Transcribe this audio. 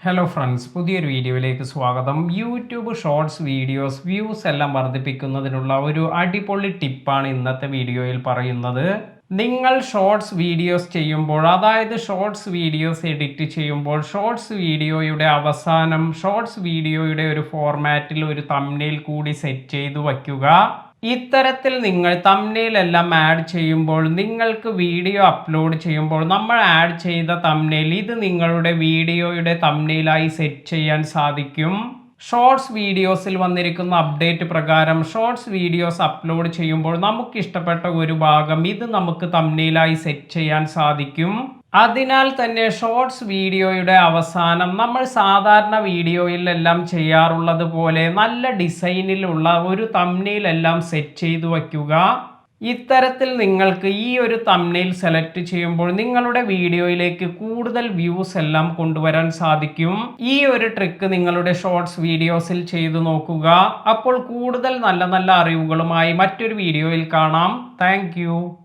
Hello friends, പുതിയൊരു വീഡിയോയിലേക്ക് സ്വാഗതം. യൂട്യൂബ് ഷോർട്സ് വീഡിയോസ് വ്യൂസ് എല്ലാം വർദ്ധിപ്പിക്കുന്നതിനുള്ള ഒരു അടിപൊളി ടിപ്പാണ് ഇന്നത്തെ വീഡിയോയിൽ പറയുന്നത്. നിങ്ങൾ ഷോർട്സ് വീഡിയോസ് ചെയ്യുമ്പോൾ, അതായത് ഷോർട്സ് വീഡിയോസ് എഡിറ്റ് ചെയ്യുമ്പോൾ, ഷോർട്സ് വീഡിയോയുടെ അവസാനം ഷോർട്സ് വീഡിയോയുടെ ഒരു ഫോർമാറ്റിൽ ഒരു തംബ്നെയിൽ കൂടി സെറ്റ് ചെയ്തു വയ്ക്കുക. ഇത്തരത്തിൽ നിങ്ങൾ തംബ്നെയിൽ എല്ലാം ആഡ് ചെയ്യുമ്പോൾ, നിങ്ങൾക്ക് വീഡിയോ അപ്ലോഡ് ചെയ്യുമ്പോൾ നമ്മൾ ആഡ് ചെയ്ത തംബ്നെയിൽ ഇത് നിങ്ങളുടെ വീഡിയോയുടെ തംബ്നെയിലായി സെറ്റ് ചെയ്യാൻ സാധിക്കും. ഷോർട്സ് വീഡിയോസിൽ വന്നിരിക്കുന്ന അപ്ഡേറ്റ് പ്രകാരം ഷോർട്സ് വീഡിയോസ് അപ്ലോഡ് ചെയ്യുമ്പോൾ നമുക്ക് ഇഷ്ടപ്പെട്ട ഒരു ഭാഗം ഇത് നമുക്ക് തംബ്നെയിലായി സെറ്റ് ചെയ്യാൻ സാധിക്കും. അതിനാൽ തന്നെ ഷോർട്സ് വീഡിയോയുടെ അവസാനം നമ്മൾ സാധാരണ വീഡിയോയിലെല്ലാം ചെയ്യാറുള്ളത് പോലെ നല്ല ഡിസൈനിലുള്ള ഒരു തംബ്നെയിൽ എല്ലാം സെറ്റ് ചെയ്തു വയ്ക്കുക. ഇത്തരത്തിൽ നിങ്ങൾക്ക് ഈ ഒരു തംബ്നെയിൽ സെലക്ട് ചെയ്യുമ്പോൾ നിങ്ങളുടെ വീഡിയോയിലേക്ക് കൂടുതൽ വ്യൂസ് എല്ലാം കൊണ്ടുവരാൻ സാധിക്കും. ഈ ഒരു ട്രിക്ക് നിങ്ങളുടെ ഷോർട്സ് വീഡിയോസിൽ ചെയ്തു നോക്കുക. അപ്പോൾ കൂടുതൽ നല്ല നല്ല അറിവുകളുമായി മറ്റൊരു വീഡിയോയിൽ കാണാം. താങ്ക്